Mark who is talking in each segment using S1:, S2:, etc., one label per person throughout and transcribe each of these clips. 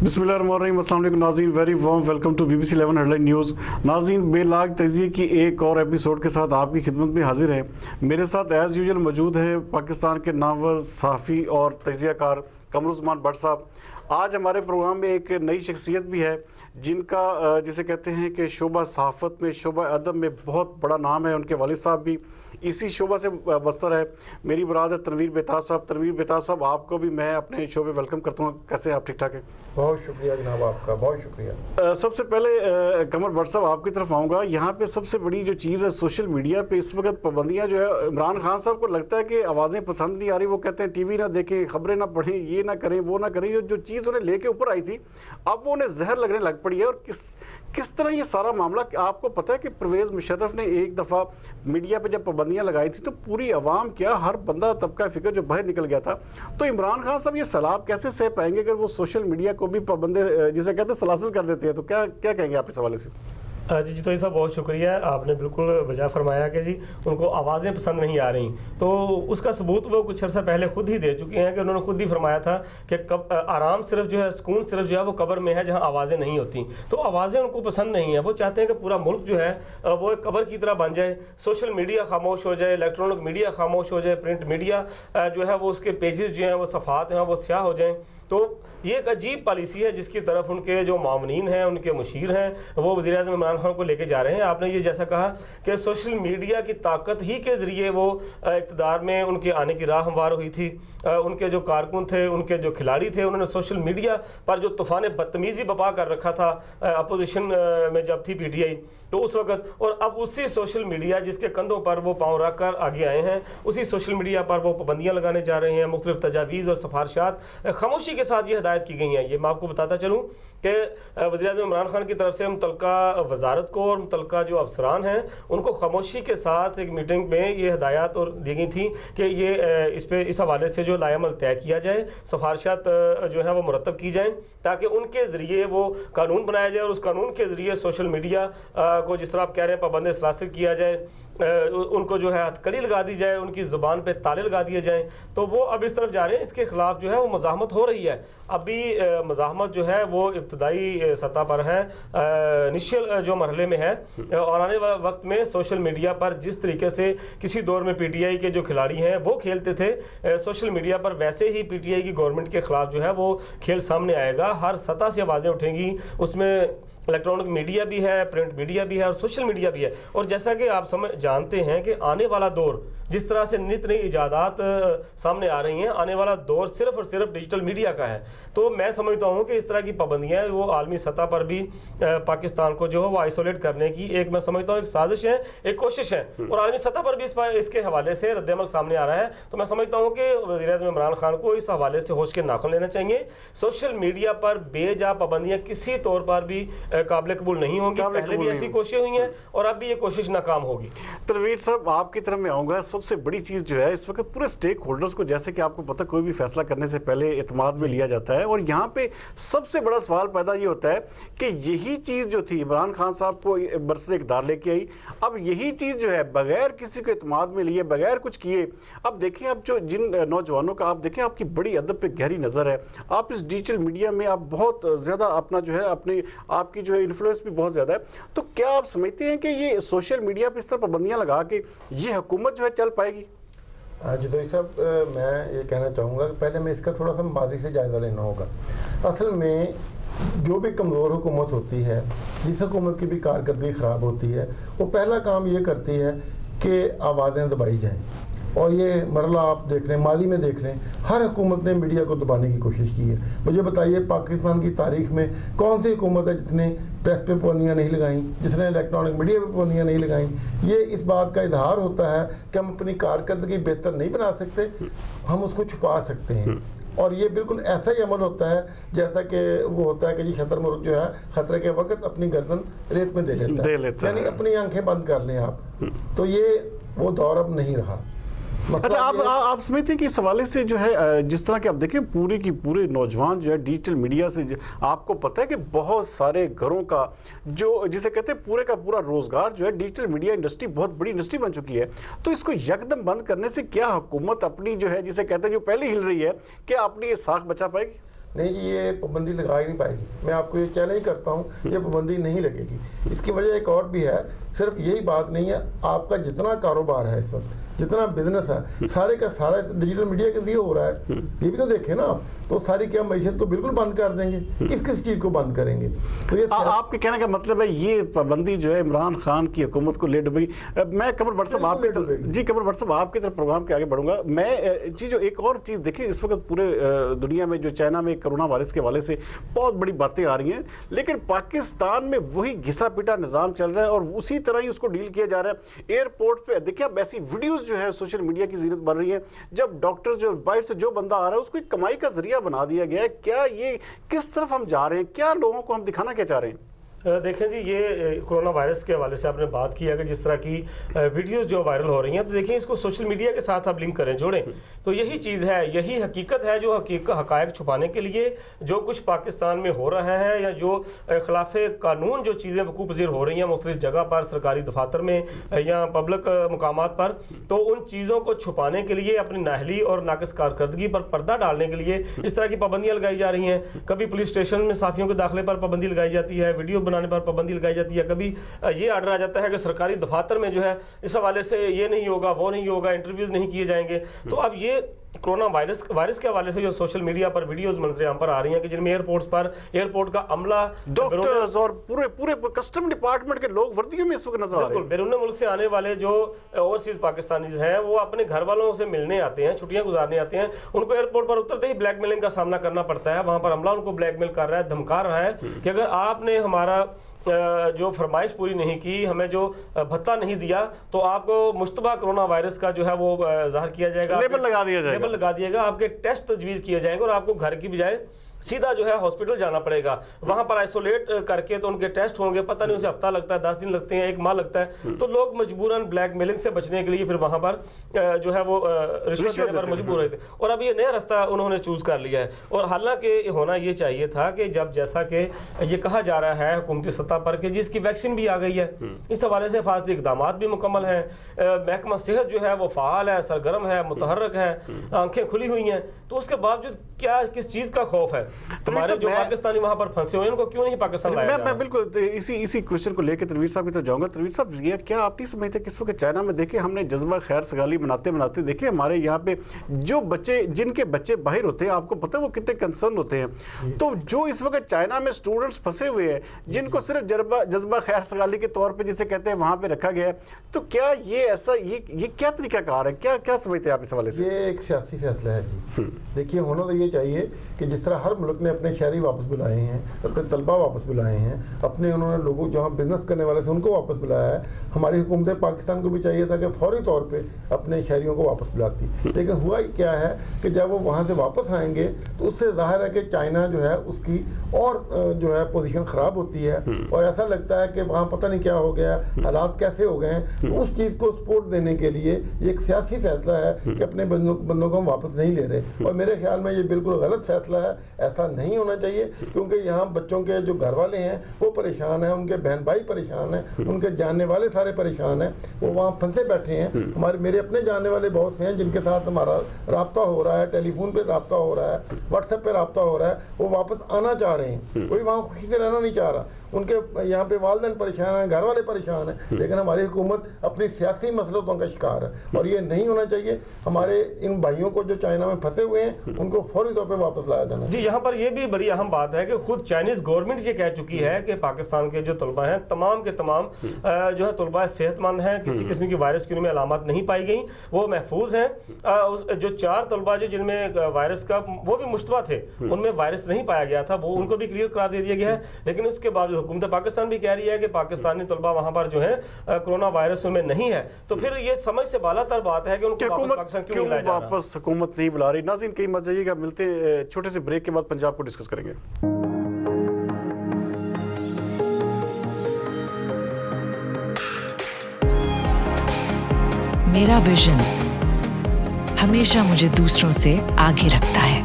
S1: बिस्मिल्लाहिर्रहमानिर्रहीम। अस्सलाम वालेकुम नाज़रीन, very warm welcome to BBC 11 headline news. नाज़रीन, बेलाग तजिए की एक और एपिसोड के साथ आपकी खिदमत में हाजिर है। मेरे साथ एज़ यूजुअल मौजूद है पाकिस्तान के नामवर सहाफ़ी और तजियाकार कमरुज़्ज़मान भट्ट साहब। आज हमारे प्रोग्राम में एक नई शख्सियत भी है जिनका जिसे कहते हैं कि शोबा सहाफ़त में, शोबा अदब में बहुत बड़ा नाम है। उनके वालिद साहब भी इसी शोबा से बस्तर है। मेरी मुराद है तनवीर बेताब साहब। तनवीर बेताब साहब, आपको भी मैं अपने शो पे वेलकम करता हूँ। कैसे हैं आप? ठीक ठाक है? बहुत
S2: शुक्रिया जनाब, आपका बहुत शुक्रिया।
S1: सबसे पहले कमर भट्ट साहब आपकी तरफ आऊँगा। यहाँ पे सबसे बड़ी जो चीज़ है, सोशल मीडिया पे इस वक्त पाबंदियाँ जो है, इमरान खान साहब को लगता है कि आवाज़ें पसंद नहीं आ रही। वो कहते हैं टीवी ना देखें, खबरें ना पढ़ें, ये ना करें, वो ना करें। जो चीज़ उन्हें लेके ऊपर आई थी, अब वो उन्हें जहर लगने लग पड़ी है। और किस तरह ये सारा मामला, आपको पता है कि परवेज़ मुशर्रफ ने एक दफ़ा मीडिया पे जब पाबंदियाँ लगाई थी तो पूरी आवाम, क्या हर बंदा तबका फ़िक्र जो बाहर निकल गया था। तो इमरान खान साहब ये सलाब कैसे सह पाएंगे अगर वो सोशल मीडिया को भी पाबंदे जिसे कहते हैं सलासिल कर देते हैं? तो क्या क्या कहेंगे आप इस हवाले से?
S3: जी तो साहब बहुत शुक्रिया, आपने बिल्कुल वजह फरमाया कि जी उनको आवाज़ें पसंद नहीं आ रही। तो उसका सबूत वो कुछ अर्सा पहले खुद ही दे चुके हैं कि उन्होंने खुद ही फरमाया था कि आराम सिर्फ जो है, सुकून सिर्फ जो है वो कब्र में है जहां आवाज़ें नहीं होती। तो आवाज़ें उनको पसंद नहीं है। वो चाहते हैं कि पूरा मुल्क जो है वो एक कब्र की तरह बन जाए, सोशल मीडिया खामोश हो जाए, इलेक्ट्रॉनिक मीडिया खामोश हो जाए, प्रिंट मीडिया जो है वो उसके पेजेस जो हैं, वो सफ़ात हैं, वो स्याह हो जाएँ। तो ये एक अजीब पॉलिसी है जिसकी तरफ उनके जो मामनीन हैं, उनके मुशीर हैं, वो वज़ीर-ए-आज़म इमरान खान को लेके जा रहे हैं। आपने ये जैसा कहा कि सोशल मीडिया की ताकत ही के ज़रिए वो इक़्तिदार में उनके आने की राह हमवार हुई थी। उनके जो कारकुन थे, उनके जो खिलाड़ी थे, उन्होंने सोशल मीडिया पर जो तूफ़ान बदतमीज़ी बपा कर रखा था अपोजिशन में जब थी PTI, तो उस वक्त, और अब उसी सोशल मीडिया जिसके कंधों पर वो पाँव रख कर आगे आए हैं, उसी सोशल मीडिया पर वो पाबंदियाँ लगाने जा रहे हैं। मुख्तलिफ तजावीज़ और सिफारिशात खामोशी के साथ ये हिदायत की गई हैं। ये मैं आपको बताता चलूँ कि वज़ीर-ए-आज़म इमरान खान की तरफ से मुतल्लिका वजारत को और मुतल्लिका जो अफसरान हैं उनको खामोशी के साथ एक मीटिंग में ये हिदायत और दी गई थी कि ये इस हवाले से जो लाएमल तय किया जाए, सिफारिशात जो है वो मुरतब की जाएँ, ताकि उनके ज़रिए वो कानून बनाया जाए और उस कानून के ज़रिए सोशल मीडिया को, जिस तरह आप कह रहे हैं, पाबंद सलासिल किया जाए, उनको जो है हथकड़ी लगा दी जाए, उनकी ज़ुबान पे ताले लगा दिए जाएँ। तो वो अब इस तरफ जा रहे हैं। इसके ख़िलाफ़ जो है वो मज़ाहमत हो रही है। अभी मज़ाहमत जो है वो इब्तदाई सतह पर है, इनिशियल जो मरहले में है, और आने वाले वक्त में सोशल मीडिया पर जिस तरीके से किसी दौर में PTI के जो खिलाड़ी हैं वो खेलते थे सोशल मीडिया पर, वैसे ही PTI की गवर्नमेंट के ख़िलाफ़ जो है वो खेल सामने आएगा। हर सतह से आवाज़ें उठेंगी, उसमें इलेक्ट्रॉनिक मीडिया भी है, प्रिंट मीडिया भी है और सोशल मीडिया भी है। और जैसा कि आप जानते हैं कि आने वाला दौर जिस तरह से नित नई इजादात सामने आ रही हैं, आने वाला दौर सिर्फ और सिर्फ डिजिटल मीडिया का है। तो मैं समझता हूँ कि इस तरह की पाबंदियाँ वो आलमी सतह पर भी पाकिस्तान को जो है वो आइसोलेट करने की एक, मैं समझता हूँ, एक साजिश है, एक कोशिश है, और आलमी सतह पर भी इसके हवाले से रद्दअमल सामने आ रहा है। तो मैं समझता हूँ कि वज़ीर-ए-आज़म इमरान खान को इस हवाले से होश के नाखुन लेना चाहिए। सोशल मीडिया पर बेजा पाबंदियाँ किसी तौर पर भी काबिल कबूल नहीं होंगी। पहले भी ऐसी कोशिशें हुई हैं और अब भी ये कोशिश नाकाम होगी।
S1: तनवीर साहब, आपकी तरफ में आऊँगा। सबसे बड़ी चीज़ जो है इस वक्त पूरे स्टेक होल्डर्स को, जैसे कि आपको पता, कोई भी फैसला करने से पहले इत्माद में लिया जाता है, और यहाँ पे सबसे बड़ा सवाल पैदा ये होता है कि यही चीज़ जो थी इमरान खान साहब को बरसे इक़्तिदार लेके आई, अब यही चीज़ जो है बगैर किसी को इत्माद में लिए, बगैर कुछ किए, अब देखिए, अब जो जिन नौजवानों का आप देखें, आपकी बड़ी अदब पे गहरी नज़र है, आप इस डिजिटल मीडिया में आप बहुत ज़्यादा अपना जो है अपनी आपकी जो है इन्फ्लुएंस भी बहुत ज़्यादा है। तो क्या आप समझते हैं कि ये सोशल मीडिया पर इस तरह पाबंदियाँ लगा के ये हुकूमत जो है चल पाएगी?
S2: जी तो साहब, मैं ये कहना चाहूँगा कि पहले मैं इसका थोड़ा सा माजी से जायज़ा लेना होगा। असल में जो भी कमज़ोर हुकूमत होती है, जिस हुकूमत की भी कारकर्दगी ख़राब होती है, वो पहला काम ये करती है कि आवाज़ें दबाई जाएँ। और ये मरला आप देख लें, माली में देख लें, हर हुकूमत ने मीडिया को दबाने की कोशिश की है। मुझे बताइए, पाकिस्तान की तारीख में कौन सी हुकूमत है जिसने प्रेस पे पाबंदियाँ नहीं लगाई, जिसने इलेक्ट्रॉनिक मीडिया पे पाबंदियाँ नहीं लगाई? ये इस बात का इजहार होता है कि हम अपनी कारकर्दगी बेहतर नहीं बना सकते, हम उसको छुपा सकते हैं। और ये बिल्कुल ऐसा ही अमल होता है जैसा कि वो होता है कि जी शतरमुर्ग जो है खतरे के वक्त अपनी गर्दन रेत में दे लेता है, यानी अपनी आंखें बंद कर लें आप। तो ये वो दौर अब नहीं रहा।
S1: अच्छा, आप समझते हैं कि इस हवाले से जो है, जिस तरह के आप देखें पूरे की पूरे नौजवान जो है डिजिटल मीडिया से, आपको पता है कि बहुत सारे घरों का जो जिसे कहते हैं पूरे का पूरा रोजगार जो है डिजिटल मीडिया इंडस्ट्री बहुत बड़ी इंडस्ट्री बन चुकी है। तो इसको यकदम बंद करने से क्या हुकूमत अपनी जो है जिसे कहते हैं जो पहले हिल रही है, क्या अपनी ये साख बचा पाएगी?
S2: نہیں جی یہ پابندی لگا ہی نہیں پائے گی. میں آپ کو یہ چیلنج کرتا ہوں یہ پابندی نہیں لگے گی. اس کی وجہ ایک اور بھی ہے, صرف یہی بات نہیں ہے, آپ کا جتنا کاروبار ہے اس وقت, جتنا بزنس ہے, سارے کا سارا ڈیجیٹل میڈیا کے ذریعے ہو رہا ہے. یہ بھی تو دیکھیں نا آپ, تو ساری کیا معیشت کو بالکل بند کر دیں گے, کس چیز کو بند کریں گے؟ تو یہ
S1: آپ کے کہنے کا مطلب ہے یہ پابندی جو ہے عمران خان کی حکومت کو لے ڈبی. میں قمر بٹ صاحب آپ کی قمر بٹ صاحب آپ کی طرف پروگرام کے آگے بڑھوں گا. میں جی جو ایک اور چیز دیکھیں, اس وقت پورے دنیا میں جو چائنا میں کرونا وائرس کے حوالے سے بہت بڑی باتیں آ رہی ہیں, لیکن پاکستان میں وہی گھسا پٹا نظام چل رہا ہے اور اسی طرح ہی اس کو ڈیل کیا جا رہا ہے. ایئرپورٹ پہ دیکھیں اب ایسی ویڈیوز جو ہے سوشل میڈیا کی زینت بن رہی ہے, جب ڈاکٹر جو باہر سے جو بندہ آ رہا ہے اس کو ایک کمائی کا ذریعہ بنا دیا گیا ہے. کیا یہ کس طرف ہم جا رہے ہیں, کیا لوگوں کو ہم دکھانا کیا چاہ رہے ہیں؟
S3: دیکھیں جی یہ کرونا وائرس کے حوالے سے آپ نے بات کی ہے کہ جس طرح کی ویڈیوز جو وائرل ہو رہی ہیں, تو دیکھیں اس کو سوشل میڈیا کے ساتھ آپ لنک کریں, جوڑیں, تو یہی چیز ہے, یہی حقیقت ہے جو حقائق چھپانے کے لیے جو کچھ پاکستان میں ہو رہا ہے یا جو خلاف قانون جو چیزیں وقوع پذیر ہو رہی ہیں مختلف جگہ پر, سرکاری دفاتر میں یا پبلک مقامات پر, تو ان چیزوں کو چھپانے کے لیے اپنی نااہلی اور ناقص کارکردگی پر پردہ ڈالنے کے لیے اس طرح کی پابندیاں لگائی جا رہی ہیں. کبھی پولیس اسٹیشن میں صحافیوں کے داخلے پر پابندی لگائی جاتی ہے, ویڈیو بنانے پر پابندی لگائی جاتی ہے, کبھی یہ آرڈر آ جاتا ہے کہ سرکاری دفاتر میں جو ہے اس حوالے سے یہ نہیں ہوگا, وہ نہیں ہوگا, انٹرویوز نہیں کیے جائیں گے. تو اب یہ کرونا وائرس کے حوالے سے جو سوشل میڈیا پر ویڈیوز منظر عام پر آ رہی ہیں کہ جن میں ایئرپورٹ کا عملہ,
S1: ڈاکٹرز اور پورے کسٹم ڈپارٹمنٹ کے لوگ وردیوں میں اس وقت نظر آ رہے ہیں.
S3: بیرون ملک سے آنے والے جو اوورسیز پاکستانیز ہیں وہ اپنے گھر والوں سے ملنے آتے ہیں, چھٹیاں گزارنے آتے ہیں, ان کو ایئرپورٹ پر اترتے ہی بلیک میلنگ کا سامنا کرنا پڑتا ہے. وہاں پر عملہ ان کو بلیک میل کر رہا ہے, دھمکا رہا ہے کہ اگر آپ نے ہمارا جو فرمائش پوری نہیں کی, ہمیں جو بھتہ نہیں دیا, تو آپ کو مشتبہ کرونا وائرس کا جو ہے وہ ظاہر کیا جائے گا, لیبل لگا دیا گا, آپ کے ٹیسٹ تجویز کیے جائیں گے اور آپ کو گھر کی بجائے سیدھا جو ہے ہاسپٹل جانا پڑے گا. وہاں پر آئسولیٹ کر کے تو ان کے ٹیسٹ ہوں گے, پتہ نہیں اسے ہفتہ لگتا ہے, 10 دن لگتے ہیں, 1 ماہ لگتا ہے. تو لوگ مجبوراً بلیک میلنگ سے بچنے کے لیے پھر وہاں پر جو ہے وہ رشوت دینے پر مجبور ہوئے تھے, اور اب یہ نیا راستہ انہوں نے چوز کر لیا ہے. اور حالانکہ ہونا یہ چاہیے تھا کہ جب جیسا کہ یہ کہا جا رہا ہے حکومتی سطح پر کہ جس کی ویکسین بھی آ گئی ہے, اس حوالے سے حفاظتی اقدامات بھی مکمل ہیں, محکمہ صحت جو ہے وہ فعال ہے, سرگرم ہے, متحرک ہے, آنکھیں کھلی ہوئی ہیں, تو اس کے باوجود کیا کس چیز کا خوف ہے؟ ہمارے جو پاکستانی وہاں پر پھنسے ہوئے ہیں ان کو کیوں نہیں پاکستان لایا جا رہا؟
S1: میں بالکل اسی کوشچن کو لے کے تنویر صاحب کی طرف جاؤں گا. تنویر صاحب یہ کیا آپ نہیں سمجھتے کہ اس وقت چائنا میں دیکھیں ہم نے جذبہ خیر سگالی بناتے دیکھیں ہمارے یہاں پہ جو بچے جن کے بچے باہر ہوتے ہیں, آپ کو پتہ ہے وہ کتنے کنسرن ہوتے ہیں, تو جو اس وقت چائنا میں اسٹوڈنٹس پھنسے ہوئے ہیں جن کو صرف جذبہ خیر سگالی کے طور پہ جسے کہتے ہیں وہاں پہ رکھا گیا ہے, تو کیا یہ ایسا یہ کیا طریقہ کار ہے, کیا سمجھتے ہیں آپ اس حوالے سے؟
S2: یہ ایک سیاسی فیصلہ ہے جی. دیکھیے ہونا تو یہ چاہیے کہ جس طرح ہر ملک نے اپنے شہری واپس بلائے ہیں, اپنے طلبہ واپس بلائے ہیں, اپنے انہوں نے لوگوں جہاں بزنس کرنے والے تھے ان کو واپس بلایا ہے, ہماری حکومت پاکستان کو بھی چاہیے تھا کہ فوری طور پہ اپنے شہریوں کو واپس بلاتی. لیکن ہوا کیا ہے کہ جب وہ وہاں سے واپس آئیں گے تو اس سے ظاہر ہے کہ چائنا جو ہے اس کی اور جو ہے پوزیشن خراب ہوتی ہے, اور ایسا لگتا ہے کہ وہاں پتہ نہیں کیا ہو گیا, حالات کیسے ہو گئے ہیں. تو اس چیز کو سپورٹ دینے کے لیے یہ ایک سیاسی فیصلہ ہے کہ اپنے بندوں کو ہم واپس نہیں لے رہے, اور میرے خیال میں یہ بالکل غلط فیصلہ ہے. ایسا نہیں ہونا چاہیے, کیونکہ یہاں بچوں کے جو گھر والے ہیں وہ پریشان ہیں, ان کے بہن بھائی پریشان ہیں, ان کے جاننے والے سارے پریشان ہیں, وہ وہاں پھنسے بیٹھے ہیں. میرے اپنے جاننے والے بہت سے ہیں جن کے ساتھ ہمارا رابطہ ہو رہا ہے, ٹیلی فون پہ رابطہ ہو رہا ہے, واٹس ایپ پہ رابطہ ہو رہا ہے, وہ واپس آنا چاہ رہے ہیں, کوئی وہاں خوشی سے رہنا نہیں چاہ رہا. ان کے یہاں پہ والدین پریشان ہیں, گھر والے پریشان ہیں, لیکن ہماری حکومت اپنی سیاسی مسئلوں کا شکار ہے, اور یہ نہیں ہونا چاہیے. ہمارے ان بھائیوں کو جو چائنا میں پھنسے ہوئے ہیں ان کو فوری طور پہ واپس لایا جانا.
S3: جی یہاں پر یہ بھی بڑی اہم بات ہے کہ خود چائنیز گورنمنٹ یہ کہہ چکی ہے کہ پاکستان کے جو طلبہ ہیں تمام کے تمام جو ہے طلبہ صحت مند ہیں, کسی قسم کی وائرس کی ان میں علامات نہیں پائی گئیں, وہ محفوظ ہیں. جو 4 طلبہ جن میں وائرس کا وہ بھی مشتبہ تھے, ان میں وائرس نہیں پایا گیا تھا, وہ ان کو بھی کلیئر قرار دے دیا گیا ہے. لیکن اس کے باوجود حکومت پاکستان بھی کہہ رہی ہے کہ پاکستانی طلبہ وہاں پر جو ہے کرونا وائرس میں نہیں ہے. تو پھر یہ سمجھ سے بالا تر بات ہے کہ ان کو واپس پاکستان کیوں نہیں لایا جا رہا.
S1: واپس حکومت نہیں بلا رہی. ناظرین کہیں مت جائیے گا, ملتے ہیں چھوٹے سے بریک کے بعد پنجاب کو ڈسکس کریں گے.
S4: میرا ویژن ہمیشہ مجھے دوسروں سے آگے رکھتا ہے.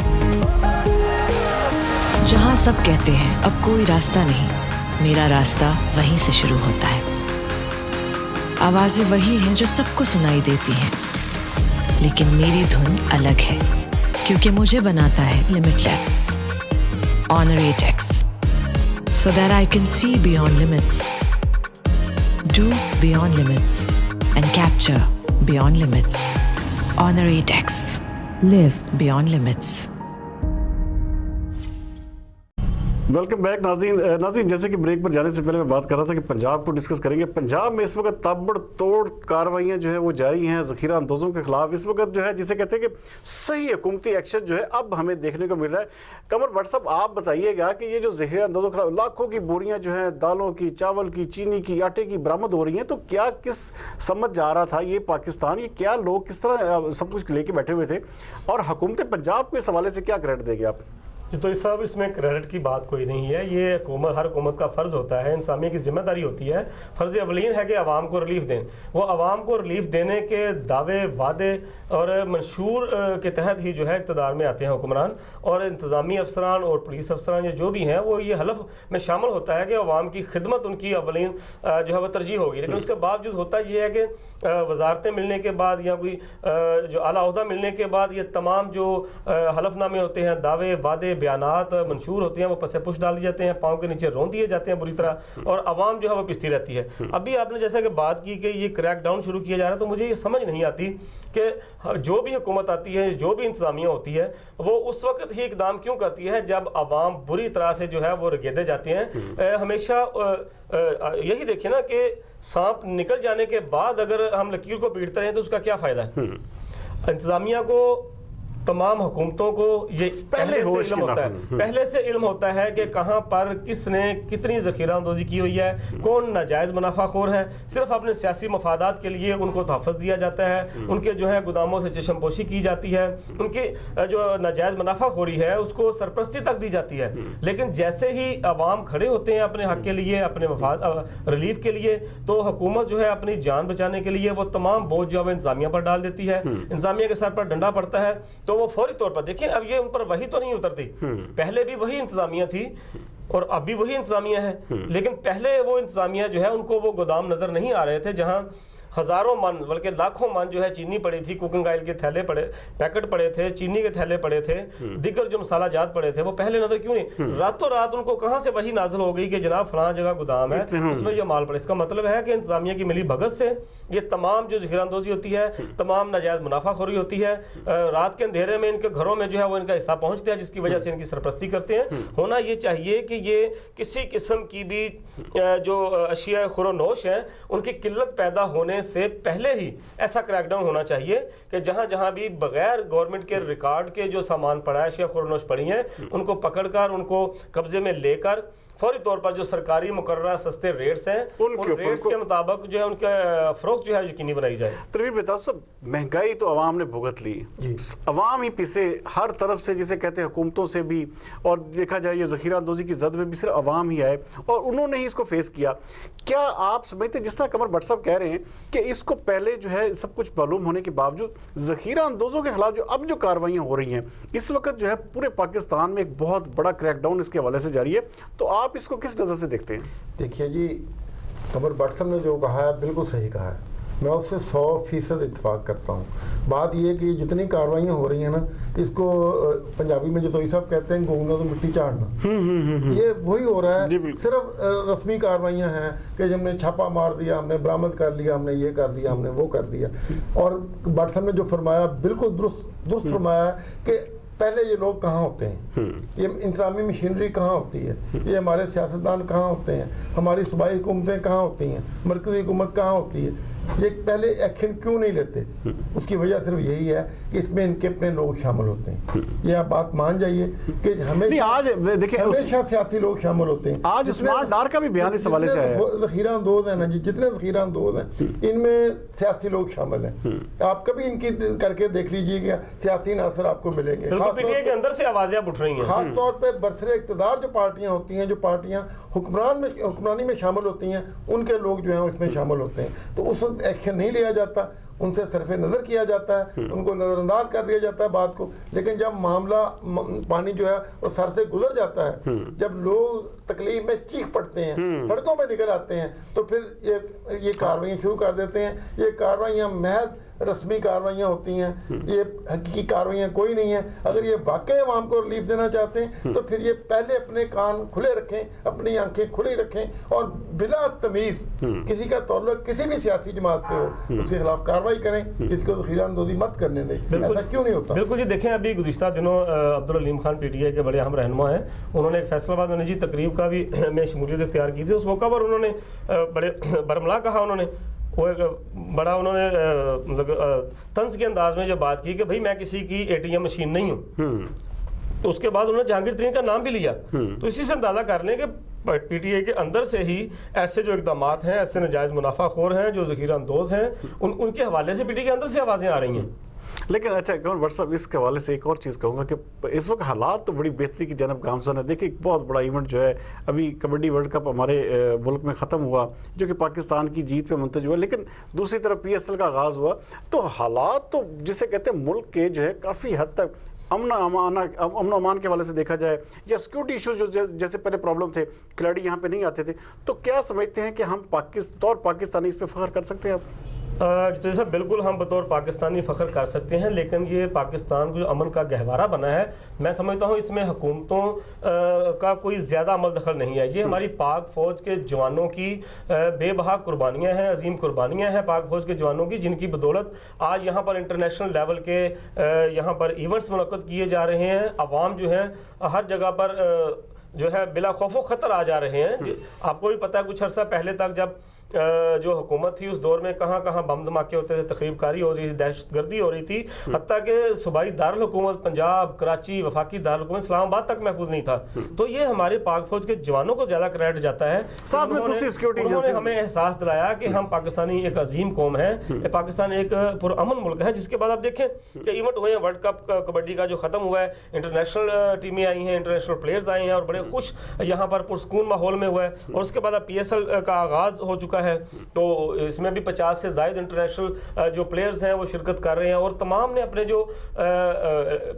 S4: جہاں سب کہتے ہیں اب کوئی راستہ نہیں, میرا راستہ وہیں سے شروع ہوتا ہے. آوازیں وہی ہیں جو سب کو سنائی دیتی ہیں, لیکن میری دھن الگ ہے, کیونکہ مجھے بناتا ہے limit less. Honor 8X, so that I can see beyond limits, do beyond limits, and capture beyond limits. Honor 8X. Live beyond limits.
S1: Welcome back नाज़रीन, जैसे कि ब्रेक पर जाने से पहले मैं बात कर रहा था कि पंजाब को डिस्कस करेंगे। पंजाब में इस वक्त ताबड़तोड़ कार्रवाइयाँ जो है वो जारी हैं ज़ख़ीरा अंदोज़ों के खिलाफ। इस वक्त जो है जिसे कहते हैं कि सही हुकूमती एक्शन जो है अब हमें देखने को मिल रहा है। कमर भट्ट साहब, आप बताइएगा कि ये जो ज़ख़ीरा अंदोज़ों के खिलाफ लाखों की बोरियाँ जो हैं दालों की, चावल की, चीनी की, आटे की बरामद हो रही हैं, तो क्या किस समझ जा रहा था ये पाकिस्तान, ये क्या लोग किस तरह सब कुछ लेके बैठे हुए थे, और हुकूमत पंजाब को इस हवाले से क्या क्रेडिट देंगे आप?
S3: तो इस साहब इसमें क्रेडिट की बात कोई नहीं है। ये हर हुकूमत का फ़र्ज़ होता है, इंसानियत की जिम्मेदारी होती है, फ़र्ज़ अवलीन है कि आवाम को रिलीफ दें। वो आवाम को रिलीफ देने के दावे, वादे और मंशूर के तहत ही जो है इक़्तिदार में आते हैं हुक्मरान, और इंतज़ामी अफसरान और पुलिस अफसरान या जो भी हैं वो ये हलफ में शामिल होता है कि आवाम की खिदमत उनकी अवलीन जो है वो तरजीह होगी। लेकिन उसके बावजूद होता ये है कि वजारतें मिलने के बाद या कोई जो आला ओहदा मिलने के बाद ये तमाम जो हलफनामे होते हैं, दावे, वादे, बयानात मंशूर होते हैं, वो पसे पुश डाल दिए जाते हैं, पाँव के नीचे रोन दिए जाते हैं बुरी तरह, और आवाम जो है वो पिसती रहती है। अभी आपने जैसा कि बात की कि ये क्रैक डाउन शुरू किया जा रहा है, तो मुझे ये समझ नहीं आती कि जो भी हुकूमत आती है, जो भी इंतजामिया होती है, वो उस वक्त ही इकदाम क्यों करती है जब आवाम बुरी तरह से जो है वो रगेदे जाते हैं। हमेशा यही देखिए ना कि सांप निकल जाने के बाद अगर हम लकीर को पीटते रहें तो उसका क्या फ़ायदा है। इंतजामिया को, तमाम हुकूमतों को ये पहले से इल्म होता है कि कहाँ पर किसने कितनी ज़ख़ीरा अंदोज़ी की हुई है, कौन नाजायज़ मुनाफाखोर है। सिर्फ अपने सियासी मफादात के लिए उनको तहफ़्फ़ुज़ दिया जाता है, उनके जो है गोदामों से चशमपोशी की जाती है, उनकी जो नाजायज़ मुनाफाखोरी है उसको सरपरस्ती तक दी जाती है। लेकिन जैसे ही अवाम खड़े होते हैं अपने हक़ के लिए, अपने मफाद रिलीफ के लिए, तो हुकूमत जो है अपनी जान बचाने के लिए वो तमाम बोझ जो है इंतज़ामिया पर डाल देती है। इंतज़ामिया के सर पर डंडा पड़ता है तो वो फौरी तौर पर, देखिए अब ये उन पर वही तो नहीं उतरती, पहले भी वही इंतजामिया थी और अब भी वही इंतजामिया है, लेकिन पहले वो इंतजामिया जो है उनको वो गोदाम नजर नहीं आ रहे थे जहां हज़ारों मन बल्कि लाखों मन जो है चीनी पड़ी थी, कुकिंग ऑयल के थैले पड़े, पैकेट पड़े थे, चीनी के थैले पड़े थे, दिगर जो मसाला जात पड़े थे, वो पहले नजर क्यों नहीं? रातों रात उनको कहां से वही नाजिल हो गई कि जनाब फलां जगह गोदाम है उसमें ये माल पड़े। इसका मतलब है कि इंतजामिया की मिली भगत से ये तमाम जो ज़ख़ीरा अंदोज़ी होती है, तमाम नाजायज़ मुनाफाखोरी होती है, रात के अंधेरे में इनके घरों में जो है वो इनका हिस्सा पहुंचता है, जिसकी वजह से इनकी सरपरस्ती करते हैं। होना ये चाहिए कि ये किसी किस्म की भी जो अशिया खुरोनोश हैं उनकी किल्लत पैदा होने से पहले ही ऐसा क्रैकडाउन होना चाहिए कि जहां जहां भी बगैर गवर्नमेंट के रिकॉर्ड के जो सामान पड़ा है, अशिया खुरोनोश पड़ी हैं, उनको पकड़कर उनको कब्जे में लेकर फौरी तौर पर जो सरकारी मुकर्ररा सस्ते रेट्स हैं उन रेट्स के मुताबिक जो है उनका फरोख्त जो है यकीनी बनाई जाए।
S1: तनवीर बेताब साहब, महंगाई तो आवाम ने भुगत ली, आवाम ही पिसे हर तरफ से, जिसे कहते हैं हुकूमतों से भी, और देखा जाए ये ज़ख़ीरा अंदोज़ी की जद में भी सिर्फ आवाम ही आए और उन्होंने ही इसको फेस किया। क्या आप समझते, जिस तरह कमर भट्ट साहब कह रहे हैं कि इसको पहले जो है सब कुछ मालूम होने के बावजूद ज़ख़ीरा अंदोज़ों के खिलाफ जो अब जो कार्रवाइयाँ हो रही हैं इस वक्त जो है पूरे पाकिस्तान में एक बहुत बड़ा क्रैकडाउन इसके हवाले से जारी है, तो आप इसको किस नज़र से देखते हैं?
S2: देखिए जी, कमर भट्ट साहब ने जो कहा है बिल्कुल सही कहा है, मैं उससे 100% इत्तेफाक करता हूँ। बात यह कि जितनी कार्रवाइयाँ हो रही हैं ना, इसको पंजाबी में जो तो साहब कहते हैं गूंगना तो मिट्टी चाड़ना, ये वही हो रहा है। सिर्फ रस्मी कार्रवाइयाँ हैं कि हमने छापा मार दिया, हमने बरामद कर लिया, हमने ये कर दिया, हमने वो कर दिया। और भट्ट साहब ने जो फरमाया बिल्कुल दुरुस्त फरमाया कि पहले ये लोग कहाँ होते हैं, ये इंतजामी मशीनरी कहाँ होती है, ये हमारे सियासतदान कहाँ होते हैं, हमारी सूबाई हुकूमतें कहाँ होती हैं, मरकज़ी हुकूमत कहाँ होती है, ये पहले एक्शन क्यों नहीं लेते? उसकी वजह सिर्फ यही है कि इसमें इनके अपने लोग शामिल होते हैं। ये आप बात मान जाइए कि हमेशा सियासी लोग शामिल होते हैं।
S1: आज स्मार्ट डार का भी बयान इस हवाले से आया है।
S2: ज़ख़ीरा अंदोज़ है ना जी, जितने ज़ख़ीरा अंदोज़ हैं इनमें सियासी लोग शामिल हैं। आप कभी इनकी करके देख लीजिएगा, सियासी नासर आपको मिलेंगे,
S3: के अंदर से आवाज़ें उठ रही हैं।
S2: खास तौर पे बरसरे इक़्तिदार जो पार्टियां होती हैं, जो पार्टियां हुक्मरानी में शामिल होती हैं, उनके लोग जो हैं उसमें शामिल होते हैं, तो उस एक्शन नहीं लिया जाता, उनसे सरफे नज़र किया जाता है, उनको नज़रअंदाज कर दिया जाता है बात को। लेकिन जब मामला पानी जो है वो सर से गुजर जाता है, जब लोग तकलीफ में चीख पड़ते हैं, सड़कों में निकल आते हैं, तो फिर ये कार्रवाई शुरू कर देते हैं। ये कार्रवाइयाँ महज रस्मी कार्रवाइयाँ होती हैं, ये हकीकी कार्रवाइयाँ कोई नहीं है। अगर ये वाकई आवाम को रिलीफ देना चाहते हैं तो फिर ये पहले अपने कान खुले रखें, अपनी आंखें खुली रखें और बिला तमीज़ किसी का ताल्लुक किसी भी सियासी जमात से हो उसके खिलाफ कार्रवाई करें, जिसको ज़ख़ीरा अंदोज़ी मत करने दें। ऐसा क्यों नहीं होता?
S3: बिल्कुल जी, देखें अभी गुज़िश्ता दिनों अब्दुल हलीम खान PTI के बड़े अहम रहनुमा हैं, उन्होंने एक फैसलाबाद में निजी तकरीब का भी में शमूलियत इख्तियार की थी। उस मौका पर उन्होंने बड़े बरमला कहा, उन्होंने वो एक बड़ा उन्होंने तंज के अंदाज में जो बात की कि भाई मैं किसी की ATM मशीन नहीं हूँ। तो उसके बाद उन्होंने जहांगीर तरीन का नाम भी लिया। तो इसी से अंदाज़ा कर लें कि PTI के अंदर से ही ऐसे जो इक़दामात हैं, ऐसे नाजायज़ मुनाफाखोर हैं, जो ज़ख़ीरा अंदोज़ हैं, उनके हवाले से PTI के अंदर से आवाज़ें आ रही हैं।
S1: लेकिन अच्छा कमर भट्ट साहब, इसके हवाले से एक और चीज़ कहूँगा कि इस वक्त हालात तो बड़ी बेहतरी की जानब गामज़न है। देखिए एक बहुत बड़ा इवेंट जो है अभी कबड्डी वर्ल्ड कप हमारे मुल्क में ख़त्म हुआ, जो कि पाकिस्तान की जीत पे मुंतज हुआ, लेकिन दूसरी तरफ PSL का आगाज़ हुआ। तो हालात तो जिसे कहते हैं मुल्क के जो है काफ़ी हद तक अमन अमान के हवाले से देखा जाए या सिक्योरिटी इशूज़ जो जैसे पहले प्रॉब्लम थे, खिलाड़ी यहाँ पे नहीं आते थे, तो क्या समझते हैं कि हम पाकिस्तानी इस पे फ़ख्र कर सकते हैं अब?
S3: तो सर बिल्कुल हम बतौर पाकिस्तानी फ़ख्र कर सकते हैं, लेकिन ये पाकिस्तान को जो अमन का गहवारा बना है, मैं समझता हूँ इसमें हुकूमतों का कोई ज़्यादा अमल दखल नहीं है। ये हमारी पाक फ़ौज के जवानों की बेबहा कुर्बानियाँ हैं, अजीम कुर्बानियाँ हैं पाक फ़ौज के जवानों की, जिनकी बदौलत आज यहाँ पर इंटरनेशनल लेवल के यहाँ पर इवेंट्स मुनक़्क़द किए जा रहे हैं। अवाम जो है हर जगह पर जो है बिला खौफो ख़तर आ जा रहे हैं। आपको भी पता है कुछ अर्सा पहले तक जब जो हुकूमत थी उस दौर में कहाँ कहाँ बम धमाके होते थे, तख़रीबकारी हो रही थी, दहशतगर्दी हो रही थी, हत्ता कि सूबाई दारुल हुकूमत पंजाब, कराची, वफाकी दारुल हुकूमत इस्लामाबाद तक महफूज नहीं था। तो ये हमारे पाक फौज के जवानों को ज़्यादा क्रेडिट जाता है।
S1: साथ में दूसरी सिक्योरिटी
S3: उन्होंने हमें एहसास दिलाया कि हम पाकिस्तानी एक अजीम कौम है, पाकिस्तान एक पुरअमन मुल्क है। जिसके बाद आप देखें कि इवेंट हुए हैं, वर्ल्ड कप कबड्डी का जो ख़त्म हुआ है, इंटरनेशनल टीमें आई हैं, इंटरनेशनल प्लेयर्स आए हैं और बड़े खुश यहाँ पर पुरसकून माहौल में हुआ है। और उसके बाद अब PSL का आगाज़ हो चुका है, तो इसमें भी 50 से ज़ायद इंटरनेशनल जो प्लेयर्स हैं वो शिरकत कर रहे हैं और तमाम ने अपने जो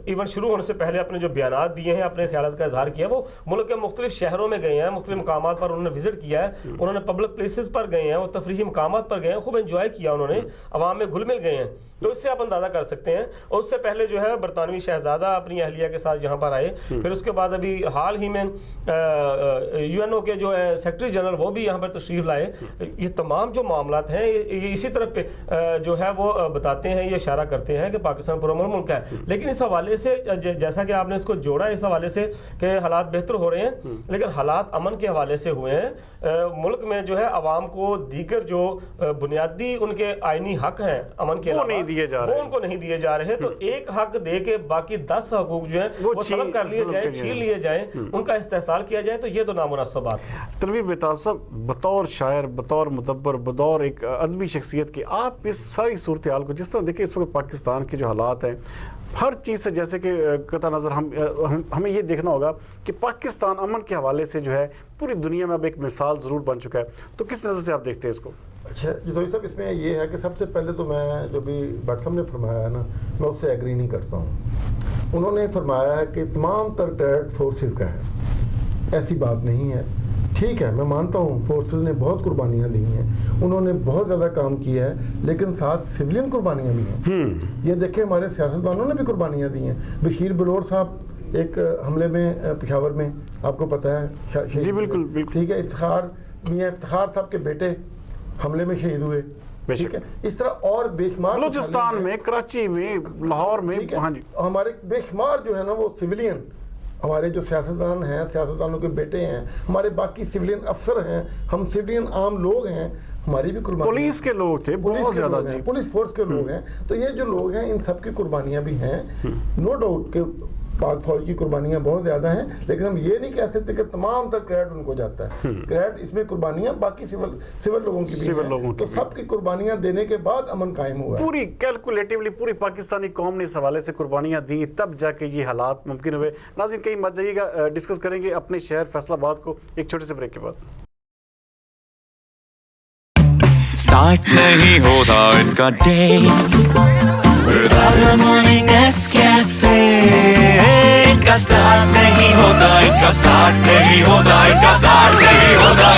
S3: इवेंट शुरू होने से पहले अपने जो बयानात दिए हैं, अपने ख्यालात का इजहार किया। वो मुल्क के मुख्तलिफ शहरों में गए हैं, मुख्तलिफ मकामात पर उन्होंने विजिट किया है, उन्होंने पब्लिक प्लेसेस पर गए हैं, वो तफरीही मकामात पर गए हैं, खूब एंजॉय किया उन्होंने, अवाम में घुल मिल गए हैं। तो इससे आप अंदाज़ा कर सकते हैं। और उससे पहले जो है बरतानवी शहजादा अपनी अहलिया के साथ यहाँ पर आए, फिर उसके बाद अभी हाल ही में UNO के जो है सेक्रेटरी जनरल वो भी यहाँ पर तशरीफ़ लाए। ये तमाम जो मामलात हैं ये इसी तरफ पे जो है वो बताते हैं, ये इशारा करते हैं कि पाकिस्तान पुरअमन मुल्क है। लेकिन इस हवाले से जैसा कि आपने इसको जोड़ा इस हवाले से कि हालात बेहतर हो रहे हैं, लेकिन हालात अमन के हवाले से हुए हैं। मुल्क में जो है आवाम को दीगर जो बुनियादी उनके आइनी हक हैं अमन के अलावा वो उनको नहीं दिए जा रहे। तो एक हक दे के बाकी 10 हकूक जो है वो सलब कर लिए जाए, छीन लिए जाए, उनका इस्तेहसाल किया जाए, तो ये तो नामुनासिब बात है।
S1: तनवीर बेताब साहब, बतौर शायर, बतौर मुदब्बर, बतौर एक अदबी शख्सियत की, आप इस सारी सूरत हाल को जिस तरह देखिए इस वक्त पाकिस्तान के जो हालात हैं, हर चीज़ से जैसे कि कता नज़र हमें ये देखना होगा कि पाकिस्तान अमन के हवाले से जो है पूरी दुनिया में अब एक मिसाल ज़रूर बन चुका है। तो किस नज़र से आप देखते हैं इसको?
S2: अच्छा जी साहब, इसमें ये है कि सबसे पहले तो मैं जो भी भट्ट साहब ने फरमाया ना, मैं उससे एग्री नहीं करता हूँ। उन्होंने फरमाया है कि तमाम तर टेरर फोर्सेस का है, ऐसी बात नहीं है। ठीक है, मैं मानता हूँ फोर्सेस ने बहुत कुर्बानियाँ दी हैं, उन्होंने बहुत ज़्यादा काम किया है, लेकिन साथ सिविलियन कुर्बानियाँ भी हैं। ये देखें हमारे सियासतदानों ने भी कुर्बानियाँ दी हैं। बशीर बलोर साहब एक हमले में पेशावर में, आपको पता है,
S1: जी बिल्कुल बिल्कुल,
S2: ठीक है। मियां इफ्तिखार साहब के बेटे हमले में शहीद हुए, ठीक है। इस तरह और बेशुमार
S1: बलूचिस्तान में, कराची में, लाहौर में, हाँ जी,
S2: हमारे बेशुमार जो है ना वो सिविलियन, हमारे जो सियासतदान हैं, सियासतदानों के बेटे हैं, हमारे बाकी सिविलियन अफसर हैं, हम सिविलियन आम लोग हैं, हमारी भी कुर्बानी,
S1: पुलिस के लोग थे बहुत ज़्यादा,
S2: पुलिस फोर्स के लोग हैं। तो ये जो लोग हैं इन सब की कुर्बानियाँ भी हैं, नो डाउट के पाक फौज की कुर्बानियाँ बहुत ज़्यादा हैं, लेकिन हम ये नहीं कह सकते कि तमाम तक क्रेडिट उनको जाता है। क्रेडिट इसमें कुर्बानियाँ बाकी सिविल लोगों की भी हैं, तो सबकी कुर्बानियाँ देने के बाद अमन कायम हुआ।
S1: पूरी कैलकुलेटिवली पूरी पाकिस्तानी कौम ने इस हवाले से कुर्बानियाँ दी, तब जाके ये हालात मुमकिन हुए। नाज़रीन कहीं मत जाइएगा, डिस्कस करेंगे अपने शहर फैसलाबाद को एक छोटे से ब्रेक के बाद।
S5: स्टार्ट नहीं होता इनका day without a morning Nescafe, इनका स्टार्ट नहीं होता, इनका स्टार्ट नहीं होता, इनका स्टार्ट नहीं होता,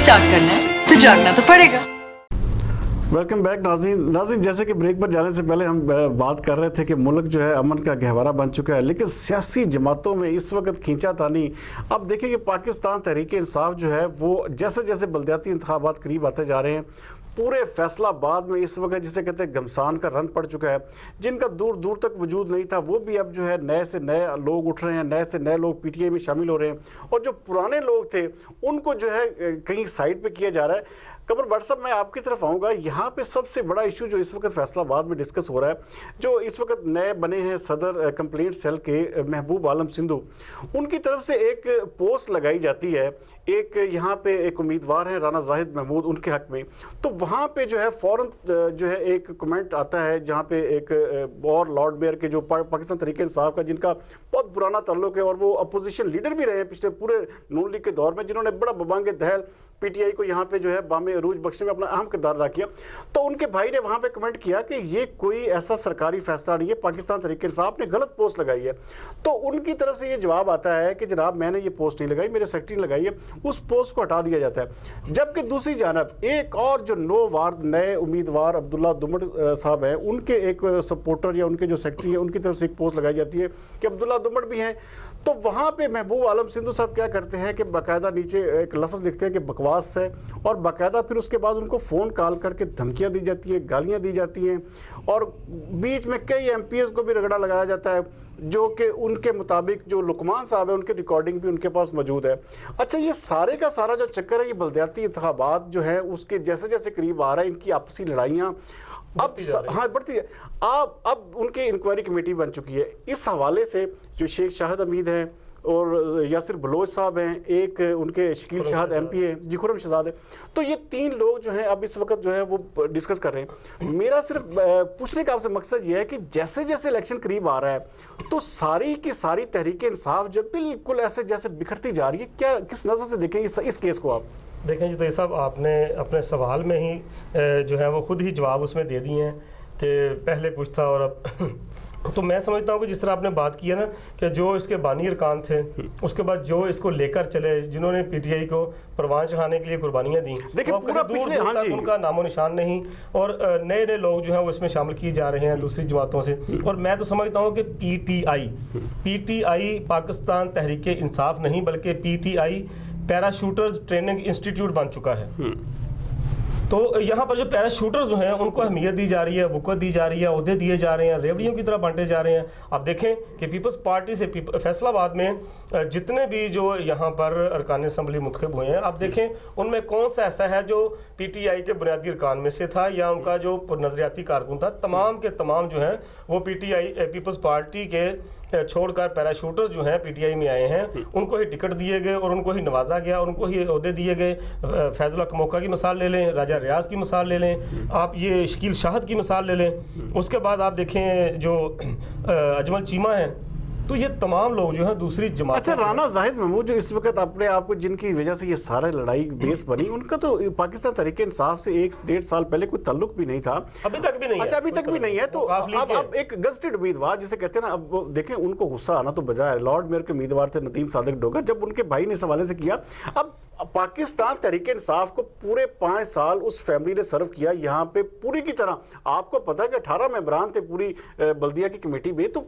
S6: स्टार्ट करना है तो जागना तो पड़ेगा।
S1: वेलकम बैक नाज़रीन, जैसे कि ब्रेक पर जाने से पहले हम बात कर रहे थे कि मुल्क जो है अमन का गहवारा बन चुका है, लेकिन सियासी जमातों में इस वक्त खींचातानी। अब देखिए कि पाकिस्तान तहरीक इंसाफ जो है वो जैसे जैसे बलदियाती इंतखाबात करीब आते जा रहे हैं, पूरे फैसलाबाद में इस वक्त जिसे कहते हैं घमसान का रन पड़ चुका है। जिनका दूर दूर तक वजूद नहीं था वो भी अब जो है नए से नए लोग उठ रहे हैं, नए से नए लोग पीटीआई में शामिल हो रहे हैं, और जो पुराने लोग थे उनको जो है कहीं साइड पे किया जा रहा है। कमर भट्ट साहब, मैं आपकी तरफ आऊँगा। यहाँ पे सबसे बड़ा इशू जो इस वक्त फैसलाबाद में डिस्कस हो रहा है, जो इस वक्त नए बने हैं सदर कंप्लेंट सेल के महबूब आलम सिंधु, उनकी तरफ से एक पोस्ट लगाई जाती है। एक यहाँ पे एक उम्मीदवार हैं राना जाहिद महमूद, उनके हक में, तो वहाँ पे जो है फ़ौरन जो है एक कमेंट आता है जहाँ पे एक और लॉर्ड मेयर के जो पाकिस्तान तहरीक इंसाफ का जिनका बहुत पुराना ताल्लुक है और वो अपोजिशन लीडर भी रहे पिछले पूरे नून लीग के दौर में, जिन्होंने बड़ा बबांगे दहल पीटीआई को यहाँ पे जो है बामे अरूज बख्शने में अपना अहम किरदार अदा किया। तो उनके भाई ने वहाँ पे कमेंट किया कि ये कोई ऐसा सरकारी फैसला नहीं है, पाकिस्तान तहरीक इंसाफ ने गलत पोस्ट लगाई है। तो उनकी तरफ से ये जवाब आता है कि जनाब मैंने ये पोस्ट नहीं लगाई, मेरे सेक्रेटरी ने लगाई है, उस पोस्ट को हटा दिया जाता है। जबकि दूसरी जानब एक और जो नो वार्ड नए उम्मीदवार अब्दुल्ला दुमड़ साहब हैं, उनके एक सपोर्टर या उनके जो सेक्रेटरी हैं उनकी तरफ से एक पोस्ट लगाई जाती है कि अब्दुल्ला दुमड़ भी हैं। तो वहाँ पे महबूब आलम सिंधु साहब क्या करते हैं कि बाकायदा नीचे एक लफ्ज़ लिखते हैं कि बकवास है, और बाकायदा फिर उसके बाद उनको फ़ोन कॉल करके धमकियाँ दी जाती हैं, गालियाँ दी जाती हैं, और बीच में कई एमपीएस को भी रगड़ा लगाया जाता है, जो कि उनके मुताबिक जो लुकमान साहब है उनके रिकॉर्डिंग भी उनके पास मौजूद है। अच्छा, ये सारे का सारा जो चक्कर है, ये बलदियाती इंतखाबात जो है उसके जैसे जैसे करीब आ रहा है, इनकी आपसी लड़ाइयाँ अब बढ़ती है। अब उनकी इंक्वायरी कमेटी बन चुकी है। इस हवाले से जो शेख शाहिद हमीद हैं और यासिर बलोच साहब हैं, एक उनके शकील शाहद एमपी हैं, जी खुरम शहजाद है, तो ये तीन लोग जो हैं अब इस वक्त जो है वो डिस्कस कर रहे हैं। मेरा सिर्फ पूछने का आपसे मकसद ये है कि जैसे जैसे इलेक्शन करीब आ रहा है तो सारी की सारी तहरीक इंसाफ जो बिल्कुल ऐसे जैसे बिखरती जा रही है, क्या किस नज़र से देखें इस केस को आप?
S3: देखें जी, तो ये साहब आपने अपने सवाल में ही जो है वो खुद ही जवाब उसमें दे दिए हैं कि पहले कुछ था और अब तो मैं समझता हूँ कि जिस तरह आपने बात की है ना कि जो इसके बानी अरकान थे, उसके बाद जो इसको लेकर चले, जिन्होंने पीटीआई को परवान चढ़ाने के लिए कुर्बानियाँ दी,
S1: देखिए पूरा पिछले
S3: उनका नामो निशान नहीं, और नए नए लोग जो हैं वो इसमें शामिल किए जा रहे हैं दूसरी जमातों से। और मैं तो समझता हूँ कि पीटीआई पाकिस्तान तहरीक इंसाफ नहीं बल्कि पीटीआई पैराशूटर्स ट्रेनिंग इंस्टीट्यूट बन चुका है। तो यहाँ पर जो पैराशूटर्स जो हैं उनको अहमियत दी जा रही है, वक़्त दी जा रही है, ओहदे दिए जा रहे हैं, रेवड़ियों की तरह बांटे जा रहे हैं। आप देखें कि पीपल्स पार्टी से फैसलाबाद में जितने भी जो यहाँ पर अरकान असम्बली मुंतखब हुए हैं, आप देखें उनमें कौन सा ऐसा है जो पीटीआई के बुनियादी अरकान में से था या उनका जो नज़रियाती कारकुन था, तमाम के तमाम जो हैं वो पीटीआई पीपल्स पार्टी के छोड़कर पैराशूटर्स जो हैं पीटीआई में आए हैं, उनको ही टिकट दिए गए और उनको ही नवाजा गया और उनको ही ओहदे दिए गए। फैजुल हक मौका की मिसाल ले लें, राजा रियाज की मिसाल ले लें, आप ये शकील शाहद की मिसाल ले लें, उसके बाद आप देखें जो अजमल चीमा है, तो ये तमाम लोग जो है दूसरी जमात।
S1: अच्छा, राना जाहिद महमूद जो इस वक्त अपने आप को जिनकी वजह से ये सारा लड़ाई बेस बनी, उनका तो पाकिस्तान तहरीक इंसाफ से 1-1.5 साल पहले कोई ताल्लुक भी नहीं था,
S3: अभी तक भी नहीं।
S1: अच्छा, अभी तक भी नहीं है। तो अब एक गजटेड उम्मीदवार जिसे कहते हैं ना, अब देखें उनको गुस्सा आना तो बजाय, लॉर्ड मेयर के उम्मीदवार थे नदीम सादिक डोगर, जब उनके भाई ने इस हवाले से किया, अब पाकिस्तान तहरीक इंसाफ को पूरे 5 साल उस फैमिली ने सर्व किया यहाँ पे पूरी की तरह। आपको पता है कि 18 मेंबरान थे पूरी बल्दिया की कमेटी में, तो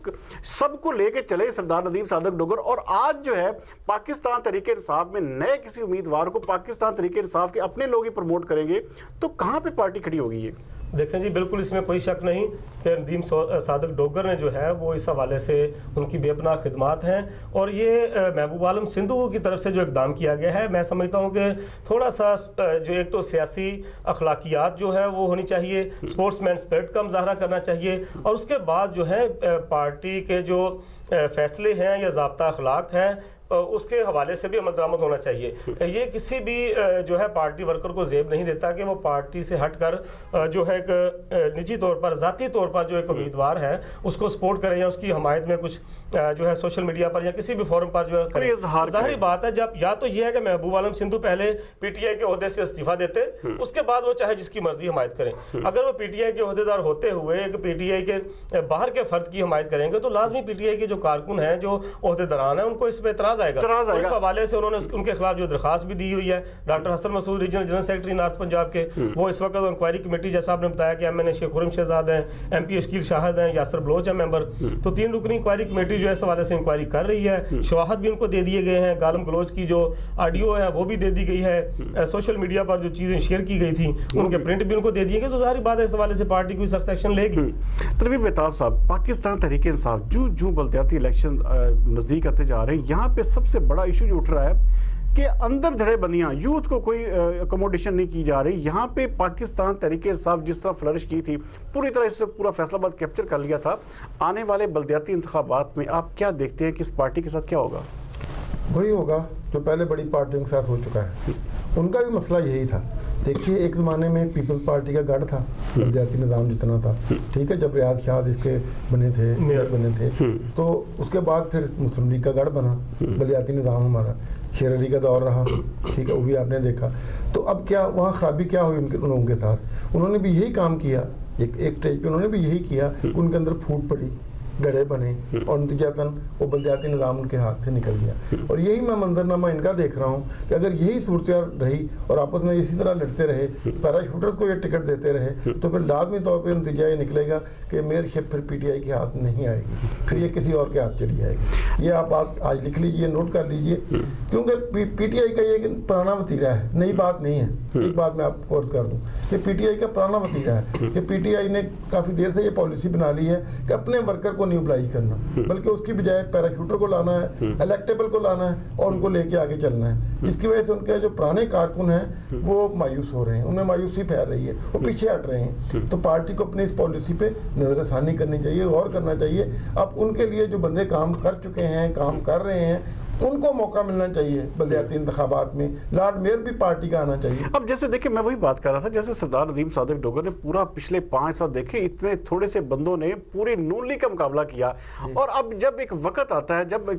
S1: सबको लेके चले सरदार नदीम सादिक डोगर, और आज जो है पाकिस्तान तहरीक इंसाफ में नए किसी उम्मीदवार को पाकिस्तान तहरीक इंसाफ के अपने लोग ही प्रमोट करेंगे, तो कहाँ पे पार्टी खड़ी होगी ये?
S3: देखें जी, बिल्कुल इसमें कोई शक नहीं कि नदीम सादिक डोगर ने जो है वो इस हवाले से उनकी बेपनाह खिदमात हैं, और ये महबूब आलम सिंधु की तरफ से जो इक़दाम किया गया है, मैं समझता हूँ कि थोड़ा सा जो एक तो सियासी अखलाकियात जो है वो होनी चाहिए, स्पोर्ट्समैन स्पिरिट का मुजाहरा करना चाहिए, और उसके बाद जो है पार्टी के जो फैसले हैं या ज़ाब्ता अखलाक है उसके हवाले से भी अमल दरामद होना चाहिए। ये किसी भी जो है पार्टी वर्कर को ज़ेब नहीं देता कि वो पार्टी से हटकर जो है एक निजी तौर पर, ज़ाती तौर पर जो एक उम्मीदवार है उसको सपोर्ट करें या उसकी हमायत में कुछ जो है सोशल मीडिया पर या किसी भी फोरम पर जो है। ज़ाहिर बात है, जब या तो ये है कि महबूब आलम सिंधु पहले पीटीआई के ओहदे से इस्तीफा देते, उसके बाद वो चाहे जिसकी मर्जी हमायत करें। अगर वो पीटीआई के ओहदेदार होते हुए एक पीटीआई के बाहर के फ़र्द की हमायत करेंगे तो लाजमी पीटीआई के जो कारकुन हैं, जो ओहदेदारान हैं, उनको इस पर एतराज़ اعتراض آئے گا.
S1: اعتراض آئے گا.
S3: اس حوالے سے انہوں نے ان کے خلاف جو درخواست بھی دی ہوئی ہے. Doctor Hassan Masood regional general secretary north Punjab کے, وہ اس وقت انکوائری کمیٹی جیسا آپ نے بتایا کہ ایم این اے شیخ خرم شہزاد ہیں, ایم پی اشکیل شاہد ہیں, یاسر بلوچ ہیں ممبر. تو 3 رکنی انکوائری کمیٹی جو ہے اس حوالے سے انکوائری کر رہی ہے. شواہد بھی ان کو دے دیے گئے ہیں. گالم گلوچ کی جو آڈیو ہے وہ بھی دے دی گئی ہے. سوشل میڈیا پر جو چیزیں شیئر کی گئی تھی ان کے پرنٹ بھی ان کو دے دیے گئے. تو ظاہر بات ہے اس حوالے سے پارٹی کوئی سخت ایکشن لے گی.
S1: تنویر مہتاب صاحب, پاکستان تحریک انصاف جو بلدیاتی الیکشن نزدیک آتے جا رہے ہیں, یہاں پہ سب سے بڑا ایشو جو اٹھ رہا ہے کہ اندر دھڑے بندیاں, یوتھ کو کوئی اکوموڈیشن نہیں کی جا رہی. یہاں پہ پاکستان تحریک انصاف جس طرح فلرش کی تھی, پوری طرح اس نے پورا فیصلہ آباد کیپچر کر لیا تھا. آنے والے بلدیاتی انتخابات میں آپ کیا دیکھتے ہیں کہ اس پارٹی کے ساتھ کیا ہوگا؟
S2: وہی ہوگا جو پہلے بڑی پارٹیوں کے ساتھ ہو چکا ہے. ان کا بھی مسئلہ یہی تھا. دیکھیے ایک زمانے میں پیپلز پارٹی کا گڑھ تھا, بلدیاتی نظام جتنا تھا, ٹھیک ہے, جب ریاض شاہد اس کے بنے تھے, تو اس کے بعد پھر مسلم لیگ کا گڑھ بنا بلدیاتی نظام ہمارا. شیر علی کا دور رہا, ٹھیک ہے, وہ بھی آپ نے دیکھا. تو اب کیا وہاں خرابی کیا ہوئی ان لوگوں کے ساتھ؟ انہوں نے بھی یہی کام کیا, ایک اسٹیج پہ انہوں نے بھی یہی کیا کہ ان کے اندر پھوٹ پڑی, گڑھے بنے, اور نتیجتاً وہ بلدیاتی نظام ان کے ہاتھ سے نکل گیا. اور یہی میں منظرنامہ ان کا دیکھ رہا ہوں کہ اگر یہی صورتحال رہی اور آپس میں اسی طرح لڑتے رہے, پیراشوٹرز کو یہ ٹکٹ دیتے رہے, تو پھر لازمی طور پہ نتیجہ یہ نکلے گا کہ میئرشپ پھر پی ٹی آئی کے ہاتھ نہیں آئے گی, پھر یہ کسی اور کے ہاتھ چلی جائے گی. یہ آپ آج لکھ لیجئے, نوٹ کر لیجئے, کیونکہ پی ٹی آئی کا یہ پرانا وتیرہ ہے, نئی بات نہیں ہے. ایک بات میں آپ کو عرض کر دوں کہ پی ٹی آئی کا پرانا وتیرہ ہے کہ پی ٹی آئی نے کافی دیر سے یہ پالیسی بنا لی ہے کہ اپنے ورکر کو نہیں ابلائی کرنا, بلکہ اس کی بجائے پیراشوٹر کو لانا ہے, الیکٹیبل کو لانا ہے, اور ان کو لے کے آگے چلنا ہے. جس کی وجہ سے ان کے جو پرانے کارکن ہیں وہ مایوس ہو رہے ہیں, ان میں مایوسی پھیل رہی ہے, وہ پیچھے ہٹ رہے ہیں. تو پارٹی کو اپنی اس پالیسی پہ نظر ثانی کرنی چاہیے, غور کرنا چاہیے. اب ان کے لیے جو بندے کام کر چکے ہیں, کام کر رہے ہیں, ان کو موقع ملنا چاہیے بلدیاتی انتخابات میں. لارڈ میئر بھی پارٹی کا آنا چاہیے.
S1: اب جیسے دیکھیں, میں وہی بات کر رہا تھا, جیسے سردار ندیم صادق ڈوگر نے پورا پچھلے 5 سال دیکھے, اتنے تھوڑے سے بندوں نے پوری نون لیگ کا مقابلہ کیا. اور اب جب ایک وقت آتا ہے, جب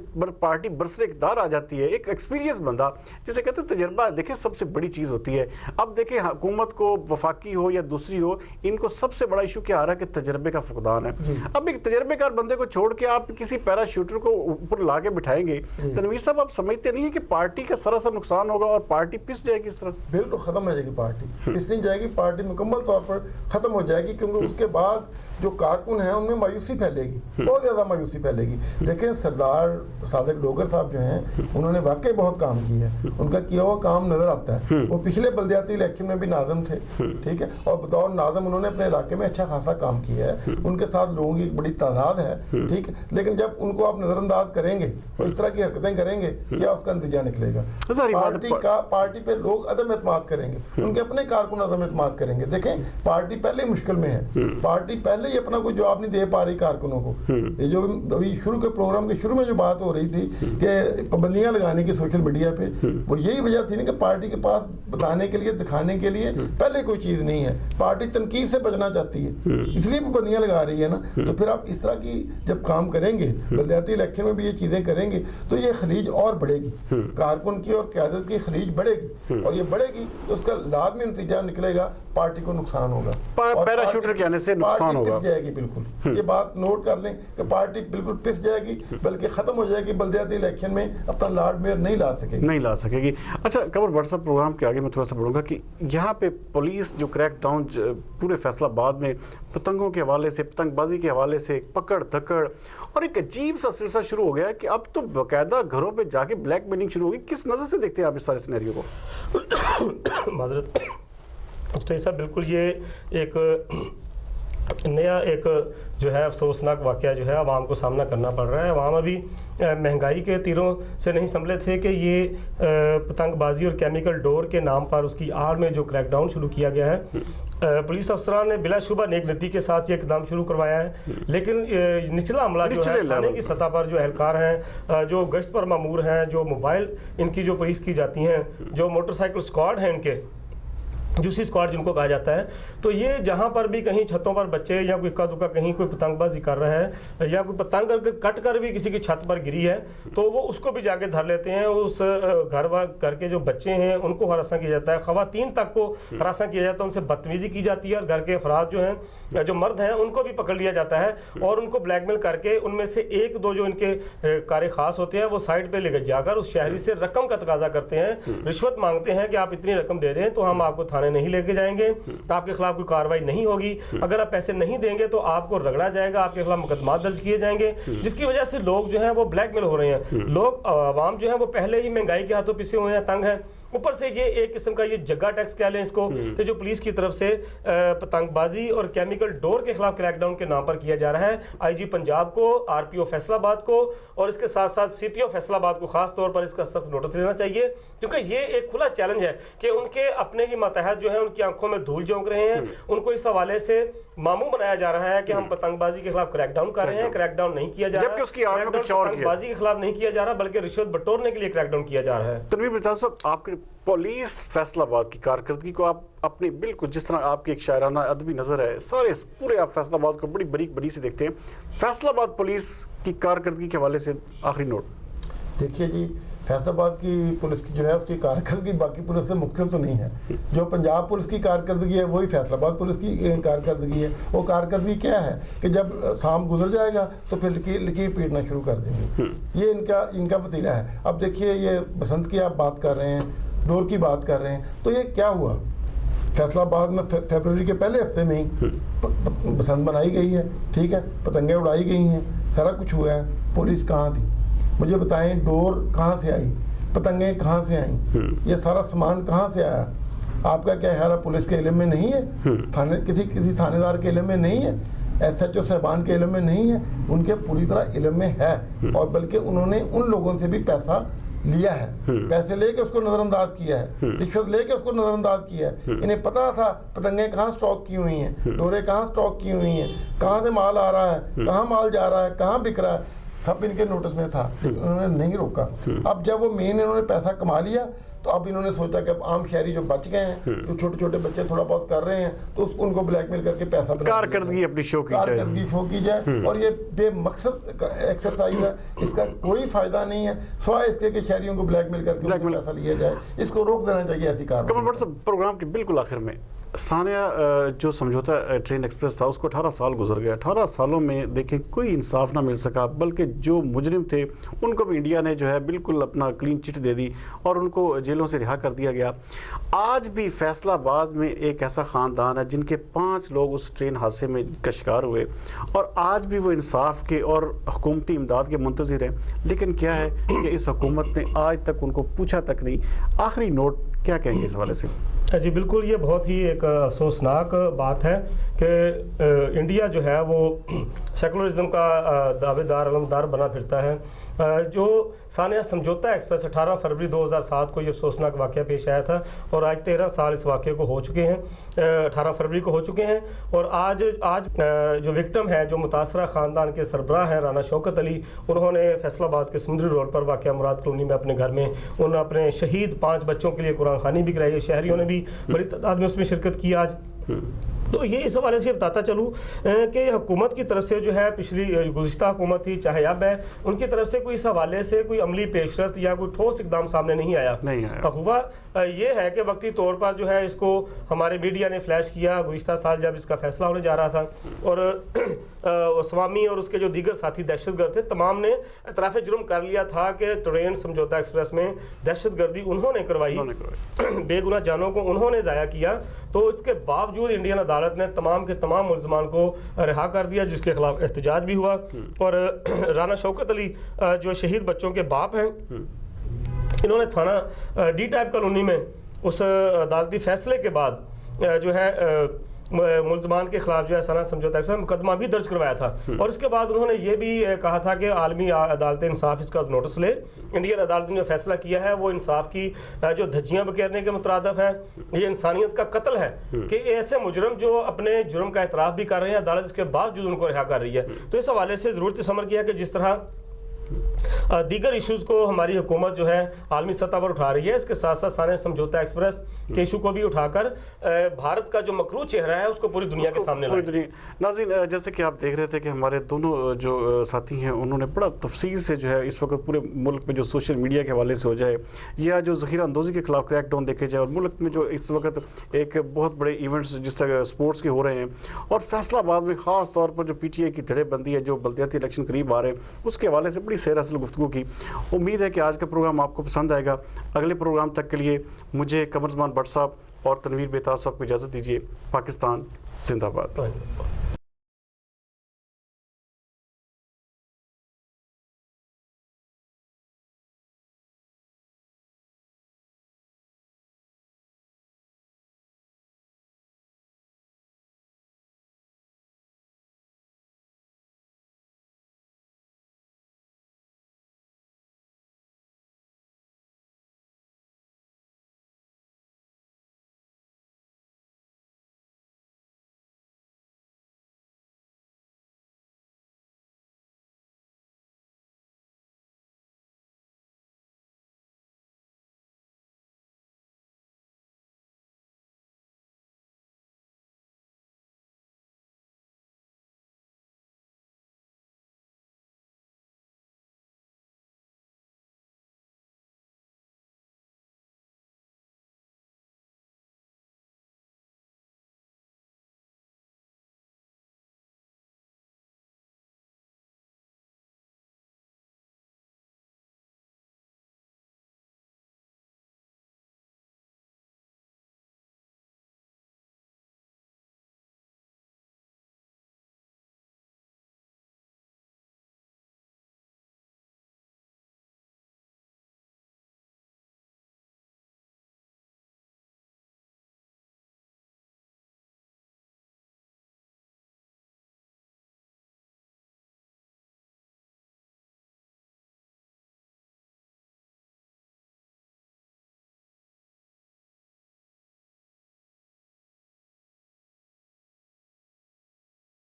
S1: پارٹی برسر اقتدار آ جاتی ہے, ایک ایکسپیرینس بندہ جسے کہتے ہیں تجربہ, دیکھیں سب سے بڑی چیز ہوتی ہے. اب دیکھیں حکومت کو وفاقی ہو یا دوسری ہو, ان کو سب سے بڑا ایشو کیا آ رہا ہے کہ تجربے کا فقدان ہے. اب ایک تجربے کار بندے کو چھوڑ کے آپ کسی پیرا شوٹر کو اوپر لا کے بٹھائیں گے, تنویر صاحب آپ سمجھتے نہیں ہے کہ پارٹی کا سراسر نقصان ہوگا اور پارٹی پس جائے گی؟ اس طرح
S2: بالکل ختم ہو جائے گی پارٹی, پس نہیں جائے گی پارٹی, مکمل طور پر ختم ہو جائے گی. کیونکہ اس کے بعد جو کارکن ہیں ان میں مایوسی پھیلے گی, بہت زیادہ مایوسی پھیلے گی. دیکھیں سردار صادق ڈوگر صاحب جو ہیں, انہوں نے واقعی بہت کام کیا ہے, ان کا کیا ہوا کام نظر آتا ہے. وہ پچھلے بلدیاتی الیکشن میں بھی ناظم تھے, ٹھیک ہے, اور بطور ناظم انہوں نے اپنے علاقے میں اچھا خاصا کام کیا ہے. ان کے ساتھ لوگوں کی ایک بڑی تعداد ہے, ٹھیک ہے, لیکن جب ان کو آپ نظر انداز کریں گے اور اس طرح کی حرکتیں کریں گے, کیا اس کا نتیجہ نکلے گا؟ پارٹی پہ لوگ عدم اعتماد کریں گے, ان کے اپنے کارکن عدم اعتماد کریں گے. دیکھیں پارٹی پہلے مشکل میں ہے, پارٹی پہلے ہی اپنا کوئی جواب نہیں دے پا رہی کارکنوں کو. یہ جو ابھی شروع کے پروگرام کے شروع میں جو بات ہو رہی تھی کہ پابندیاں لگانے کی سوشل میڈیا پہ, وہ یہی وجہ تھی نا کہ پارٹی کے پاس بتانے کے لیے, دکھانے کے لیے پہلے کوئی چیز نہیں ہے. پارٹی تنقید سے بچنا چاہتی ہے, اس لیے پابندیاں لگا رہی ہے نا. تو پھر آپ اس طرح کی جب کام کریں گے, بلدیاتی الیکشن میں بھی یہ چیزیں کریں گے, تو یہ خلیج اور بڑھے گی, کارکن کی اور قیادت کی خلیج بڑھے گی, اور یہ بڑھے گی تو اس کا لازمی نتیجہ نکلے گا, پارٹی کو نقصان ہوگا,
S1: پیراشوٹر کے آنے سے نقصان ہوگا.
S2: پس جائے گی, بالکل یہ بات نوٹ کر لیں کہ پارٹی بالکل پس جائے گی, بلکہ ختم ہو جائے گی. بلدیاتی الیکشن میں اپنا لارڈ میئر نہیں لا سکے گی. اچھا قمر بٹ صاحب, پروگرام کے آگے میں تھوڑا سا بڑھوں گا کہ یہاں پہ پولیس جو کریک ڈاؤن پورے فیصلہ آباد میں پتنگوں کے حوالے سے, پتنگ بازی کے حوالے سے پکڑ دھکڑ, اور ایک عجیب سا سلسلہ شروع ہو گیا ہے کہ اب تو باقاعدہ گھروں پہ جا کے بلیک میلنگ شروع ہوگی. کس نظر سے دیکھتے ہیں آپ اس سارے سینیریو کو؟
S3: معذرت تو ایسا بالکل یہ ایک نیا ایک جو ہے افسوسناک واقعہ جو ہے عوام کو سامنا کرنا پڑ رہا ہے. عوام ابھی مہنگائی کے تیروں سے نہیں سنبھلے تھے کہ یہ پتنگ بازی اور کیمیکل ڈور کے نام پر اس کی آڑ میں جو کریک ڈاؤن شروع کیا گیا ہے, پولیس افسران نے بلا شبہ نیک نیتی کے ساتھ یہ اقدام شروع کروایا ہے. لیکن نچلا عملہ جو ہے تھانے کی سطح پر جو اہلکار ہیں, جو گشت پر مامور ہیں, جو موبائل ان کی جو پولیس کی جاتی ہیں, جو موٹر سائیکل اسکواڈ ہیں ان کے, जूसी स्क्वाड जिनको कहा जाता है। तो ये जहाँ पर भी कहीं छतों पर बच्चे या कोई इक्का दुक्का कहीं कोई पतंगबाजी कर रहा है या कोई पतंग अगर कट कर भी किसी की छत पर गिरी है तो वो उसको भी जाके धर लेते हैं। उस घर के जो बच्चे हैं उनको हरासा किया जाता है, खवातीन तक को हरासा किया जाता है, उनसे बदतमीजी की जाती है और घर के अफराद जो हैं जो मर्द हैं उनको भी पकड़ लिया जाता है और उनको ब्लैकमेल करके उनमें से एक दो जो इनके कार्य खास होते हैं वो साइड पे लेकर जाकर उस शहरी से रकम का तकाजा करते हैं, रिश्वत मांगते हैं कि आप इतनी रकम दे दें तो हम आपको थाने नहीं लेके जाएंगे, आपके खिलाफ कोई कार्रवाई नहीं होगी, अगर आप पैसे नहीं देंगे तो आपको रगड़ा जाएगा, आपके खिलाफ मुकदमा दर्ज किए जाएंगे, जिसकी वजह से लोग जो हैं वो ब्लैकमेल हो रहे हैं। लोग आवाम जो है वो पहले ही महंगाई के हाथों पिसे हुए हैं, तंग हैं, ऊपर से ये एक किस्म का ये जग्गा टैक्स कह लें इसको, तो जो पुलिस की तरफ से पतंगबाजी और केमिकल डोर के खिलाफ क्रैकडाउन के नाम पर किया जा रहा है। आईजी पंजाब को, आरपीओ फैसलाबाद को और इसके साथ साथ सीपीओ फैसलाबाद को खास तौर पर इसका सख्त नोटिस लेना चाहिए, क्योंकि ये एक खुला चैलेंज है कि उनके अपने ही मातहत जो है उनकी आंखों में धूल झोंक रहे हैं, उनको इस हवाले से मामू बनाया जा रहा है कि हम पतंगबाजी के खिलाफ क्रैकडाउन कर रहे हैं, क्रैकडाउन नहीं किया जा रहा,
S1: जबकि उसकी आड़ में कुछ और
S3: पतंगबाजी के खिलाफ नहीं किया जा रहा बल्कि रिश्वत बटोरने के लिए क्रैकडाउन किया जा रहा है।
S1: तनवीर बिटाल साहब, आपके पुलिस फैसलाबाद की कारकर्दगी को आप अपनी बिल्कुल जिस तरह आपकी एक शायराना अदबी नज़र है, सारे पूरे आप फैसलाबाद को बड़ी बरीक बरी से देखते हैं, फैसलाबाद पुलिस की कारकर्दगी के हवाले से आखिरी नोट।
S2: देखिए जी, फैसलाबाद की पुलिस की जो है उसकी कारकर्दगी बाकी पुलिस से मुख्तलिफ तो नहीं है। जो पंजाब पुलिस की कारकर्दगी है वही फैसलाबाद पुलिस की कारकर्दगी है। वो कारकर्दगी क्या है कि जब शाम गुजर जाएगा तो फिर लकीर पीटना शुरू कर देंगे, ये इनका वतीरा है। अब देखिए, ये बसंत की आप बात कर रहे हैं, डोर की बात कर रहे हैं, तो ये क्या हुआ? फैसलाबाद में फरवरी के पहले हफ्ते में ही बसंत बनाई गई है, ठीक है, पतंगें उड़ाई गई हैं, सारा कुछ हुआ है। पुलिस कहाँ थी? मुझे बताएं, डोर कहाँ से आई, पतंगें कहाँ से आई, ये सारा सामान कहाँ से आया? आपका क्या ख्याल है, पुलिस के इल्म में नहीं है? किसी थानेदार के इल्म में नहीं है? SHO साहबान के इल्म में नहीं है? उनके पूरी तरह इल्म में है, और बल्कि उन्होंने उन लोगों से भी पैसा लिया है, पैसे लेके उसको नजरअंदाज किया है, रिश्वत लेके उसको नजरअंदाज किया है। इन्हें पता था पतंगें कहाँ स्टॉक की हुई हैं, डोरे कहाँ स्टॉक की हुई हैं, कहाँ से माल आ रहा है, कहाँ माल जा रहा है, कहाँ बिक रहा है, सब इनके नोटिस में था, लेकिन उन्होंने नहीं रोका। अब जब वो मेन इन्होंने पैसा कमा लिया तो अब इन्होंने सोचा कि अब आम शहरी जो बच गए हैं, जो छोटे छोटे बच्चे थोड़ा बहुत कर रहे हैं, तो उनको ब्लैकमेल करके पैसा
S1: कारकर्दगी अपनी शो की जाए।
S2: और ये बेमकसद एक्सरसाइज है, इसका कोई फायदा नहीं है, सिवाय इसके कि शहरियों को ब्लैकमेल करके पैसा लिया जाए। इसको रोक देना चाहिए ऐसी कार्रवाई।
S1: प्रोग्राम के बिल्कुल आखिर में, सानिया जो समझौता ट्रेन एक्सप्रेस था उसको 18 साल गुजर गया, 18 सालों में देखें कोई इंसाफ ना मिल सका, बल्कि जो मुजरिम थे उनको भी इंडिया ने जो है बिल्कुल अपना क्लीन चिट दे दी और उनको जेलों से रिहा कर दिया गया। आज भी फैसलाबाद में एक ऐसा ख़ानदान है जिनके 5 लोग उस ट्रेन हादसे में का शिकार हुए और आज भी वो इंसाफ के और हुकूमती इमदाद के मुंतज़िर हैं, लेकिन क्या है कि इस हुकूमत ने आज तक उनको पूछा तक नहीं। आखिरी नोट क्या कहेंगे इस हवाले से?
S3: जी बिल्कुल, ये बहुत ही एक अफसोसनाक बात है कि इंडिया जो है वो सेकुलरिज्म का दावेदार अलमदार बना फिरता है। जो सानिया समझौता एक्सप्रेस 18 फरवरी 2007 को ये अफसोसनाक वाक़या पेश आया था और आज 13 साल इस वाक़े को हो चुके हैं, 18 फरवरी को हो चुके हैं। और आज जो विक्टिम है, जो मुतासरा ख़ानदान के सरबराह हैं राना शौकत अली, उन्होंने फैसलाबाद के समुद्री रोड पर वाक़या मुराद कॉलोनी में अपने घर में उन्होंने अपने शहीद 5 बच्चों के लिए कुरान खानी भी कराई है। शहरियों ने भी बड़ी तादाद में उसमें शिरकत की आज। तो ये इस हवाले से बताता चलूँ कि हुकूमत की तरफ से जो है पिछली गुज़िश्ता हुकूमत थी चाहे अब है, उनकी तरफ से कोई इस हवाले से कोई अमली पेशरत या कोई ठोस इकदाम सामने नहीं आया। हुआ ये है कि वक्ती तौर पर जो है इसको हमारे मीडिया ने फ्लैश किया गुज़िश्ता साल जब इसका फैसला होने जा रहा था, और स्वामी और उसके जो दीगर साथी दहशतगर्द थे तमाम ने एतराफ़ जुर्म कर लिया था कि ट्रेन समझौता एक्सप्रेस में दहशतगर्दी उन्होंने करवाई, बेगुनाह जानों को उन्होंने ज़ाया किया। तो इसके बावजूद इंडियन अदालत ने तमाम के तमाम मुल्ज़मान को रिहा कर दिया, जिसके खिलाफ एहतजाज भी हुआ। और राना शौकत अली जो शहीद बच्चों के बाप हैं, इन्होंने थाना डी टाइप कॉलोनी में उस अदालती फैसले के बाद जो है मुल्ज़मान के खिलाफ जो है साना समझौता एक्सप्रेस मुकदमा भी दर्ज करवाया था। और इसके बाद उन्होंने ये भी कहा था कि आलमी अदालत इंसाफ इसका नोटिस ले। इंडियन अदालत ने जो फैसला किया है वो इंसाफ की जो धज्जियाँ बखेरने के मुतरादफ है, ये इंसानियत का कत्ल है कि ऐसे मुजरम जो अपने जुर्म का एतराफ़ भी कर रहे हैं, अदालत इसके बावजूद उनको रिहा कर रही है। तो इस हवाले से ज़रूरत समझ किया कि जिस तरह دیگر ایشوز کو ہماری حکومت جو ہے عالمی سطح پر اٹھا رہی ہے. اس کے ساتھ ساتھ سانحہ سمجھوتا ایکسپریس کے ایشو کو بھی اٹھا کر بھارت کا جو مکروہ چہرہ ہے اس کو پوری دنیا کے سامنے لائیں.
S1: ناظرین جیسے کہ آپ دیکھ رہے تھے کہ ہمارے دونوں جو ساتھی ہیں انہوں نے بڑا تفصیل سے جو ہے اس وقت پورے ملک میں جو سوشل میڈیا کے حوالے سے ہو جائے یا جو ذخیرہ اندوزی کے خلاف کریک ڈاؤن دیکھے جائے اور ملک میں جو اس وقت ایک بہت بڑے ایونٹس جس طرح اسپورٹس کے ہو رہے ہیں اور فیصلہ آباد میں خاص طور پر جو پی ٹی آئی کی دھڑے بندی ہے جو بلدیاتی الیکشن قریب آ رہے ہیں اس کے حوالے سے بڑی سیر اصل گفتگو کی. امید ہے کہ آج کا پروگرام آپ کو پسند آئے گا. اگلے پروگرام تک کے لیے مجھے قمر زمان بٹ صاحب اور تنویر بیتاب صاحب کو اجازت دیجیے. پاکستان زندہ باد.